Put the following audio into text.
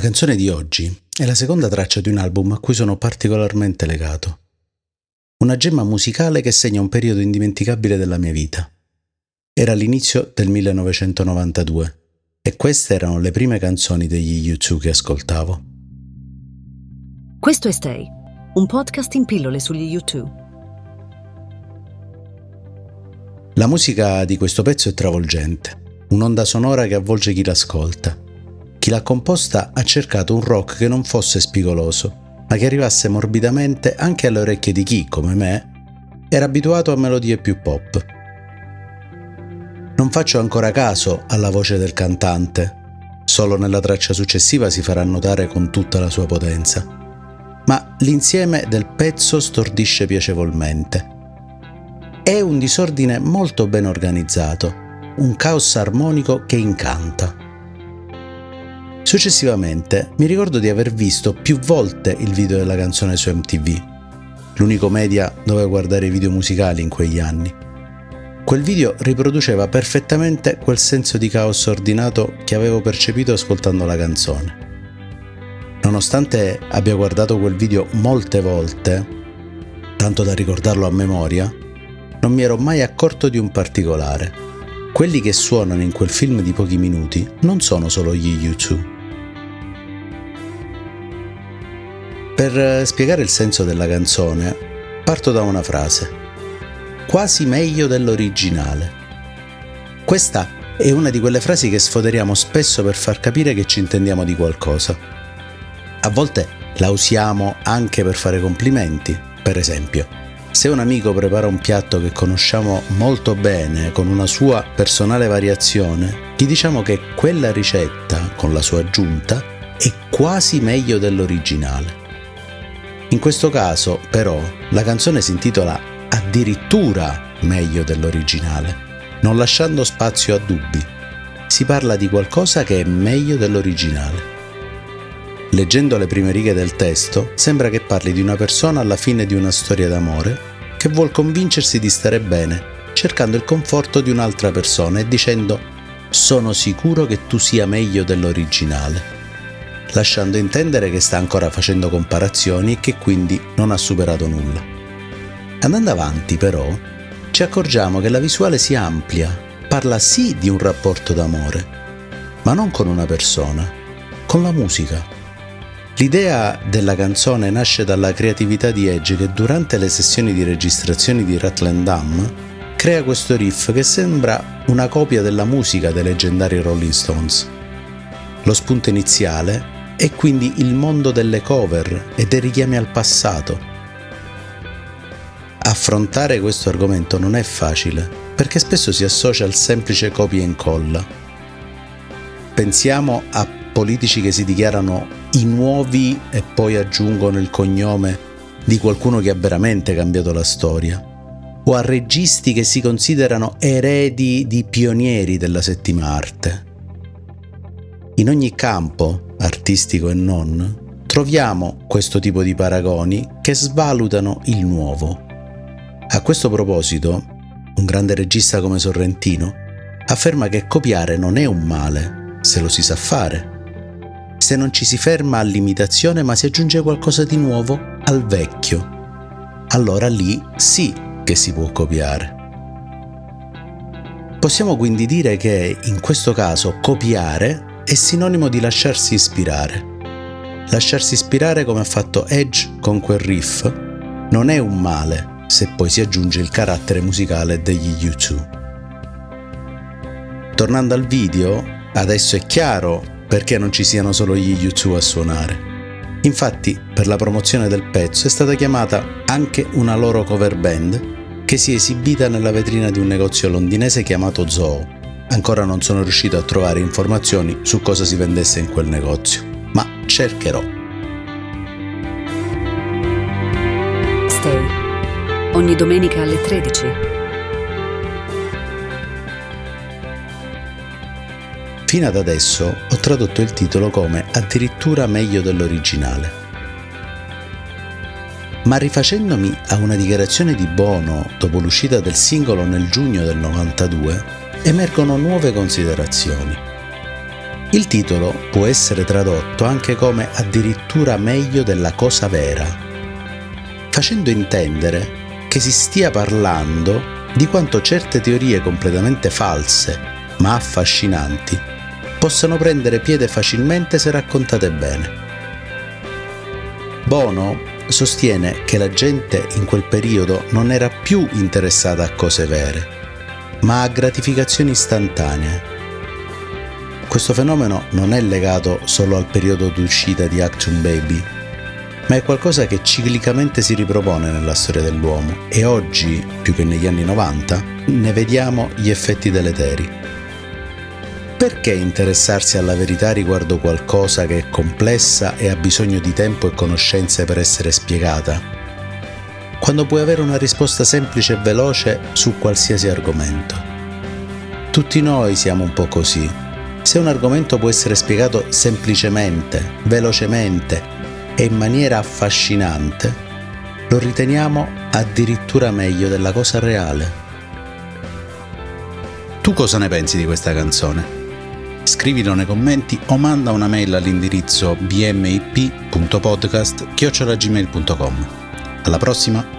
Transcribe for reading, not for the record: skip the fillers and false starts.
canzone di oggi è la seconda traccia di un album a cui sono particolarmente legato. Una gemma musicale che segna un periodo indimenticabile della mia vita. Era l'inizio del 1992 e queste erano le prime canzoni degli U2 che ascoltavo. Questo è Stay, un podcast in pillole sugli U2. La musica di questo pezzo è travolgente, un'onda sonora che avvolge chi l'ascolta. Chi l'ha composta ha cercato un rock che non fosse spigoloso, ma che arrivasse morbidamente anche alle orecchie di chi, come me, era abituato a melodie più pop. Non faccio ancora caso alla voce del cantante, solo nella traccia successiva si farà notare con tutta la sua potenza, ma l'insieme del pezzo stordisce piacevolmente. È un disordine molto ben organizzato, un caos armonico che incanta. Successivamente mi ricordo di aver visto più volte il video della canzone su MTV, l'unico media dove guardare i video musicali in quegli anni. Quel video riproduceva perfettamente quel senso di caos ordinato che avevo percepito ascoltando la canzone. Nonostante abbia guardato quel video molte volte, tanto da ricordarlo a memoria, non mi ero mai accorto di un particolare. Quelli che suonano in quel film di pochi minuti non sono solo gli U2. Per spiegare il senso della canzone, parto da una frase. Quasi meglio dell'originale. Questa è una di quelle frasi che sfoderiamo spesso per far capire che ci intendiamo di qualcosa. A volte la usiamo anche per fare complimenti. Per esempio, se un amico prepara un piatto che conosciamo molto bene con una sua personale variazione, gli diciamo che quella ricetta, con la sua aggiunta, è quasi meglio dell'originale. In questo caso, però, la canzone si intitola addirittura meglio dell'originale, non lasciando spazio a dubbi. Si parla di qualcosa che è meglio dell'originale. Leggendo le prime righe del testo, sembra che parli di una persona alla fine di una storia d'amore che vuol convincersi di stare bene, cercando il conforto di un'altra persona e dicendo «Sono sicuro che tu sia meglio dell'originale», lasciando intendere che sta ancora facendo comparazioni e che quindi non ha superato nulla. Andando avanti, però, ci accorgiamo che la visuale si amplia, parla sì di un rapporto d'amore, ma non con una persona, con la musica. L'idea della canzone nasce dalla creatività di Edge che durante le sessioni di registrazione di Rutland Dam crea questo riff che sembra una copia della musica dei leggendari Rolling Stones. Lo spunto iniziale è quindi il mondo delle cover e dei richiami al passato. Affrontare questo argomento non è facile, perché spesso si associa al semplice copia e incolla. Pensiamo a politici che si dichiarano i nuovi e poi aggiungono il cognome di qualcuno che ha veramente cambiato la storia, o a registi che si considerano eredi di pionieri della settima arte. In ogni campo, artistico e non, troviamo questo tipo di paragoni che svalutano il nuovo. A questo proposito, un grande regista come Sorrentino afferma che copiare non è un male, se lo si sa fare, se non ci si ferma all'imitazione ma si aggiunge qualcosa di nuovo al vecchio. Allora lì sì che si può copiare. Possiamo quindi dire che in questo caso copiare è sinonimo di lasciarsi ispirare. Lasciarsi ispirare come ha fatto Edge con quel riff non è un male se poi si aggiunge il carattere musicale degli U2. Tornando al video, adesso è chiaro perché non ci siano solo gli U2 a suonare. Infatti, per la promozione del pezzo è stata chiamata anche una loro cover band che si è esibita nella vetrina di un negozio londinese chiamato Zoo. Ancora non sono riuscito a trovare informazioni su cosa si vendesse in quel negozio, ma cercherò. Stay, ogni domenica alle 13. Fino ad adesso ho tradotto il titolo come addirittura meglio dell'originale. Ma rifacendomi a una dichiarazione di Bono dopo l'uscita del singolo nel giugno del 92, emergono nuove considerazioni. Il titolo può essere tradotto anche come addirittura meglio della cosa vera, facendo intendere che si stia parlando di quanto certe teorie completamente false, ma affascinanti, possano prendere piede facilmente se raccontate bene. Bono sostiene che la gente in quel periodo non era più interessata a cose vere, ma a gratificazioni istantanee. Questo fenomeno non è legato solo al periodo d'uscita di Achtung Baby, ma è qualcosa che ciclicamente si ripropone nella storia dell'uomo e oggi, più che negli anni 90, ne vediamo gli effetti deleteri. Perché interessarsi alla verità riguardo qualcosa che è complessa e ha bisogno di tempo e conoscenze per essere spiegata, quando puoi avere una risposta semplice e veloce su qualsiasi argomento? Tutti noi siamo un po' così. Se un argomento può essere spiegato semplicemente, velocemente e in maniera affascinante, lo riteniamo addirittura meglio della cosa reale. Tu cosa ne pensi di questa canzone? Scrivilo nei commenti o manda una mail all'indirizzo bmip.podcast@gmail.com. Alla prossima!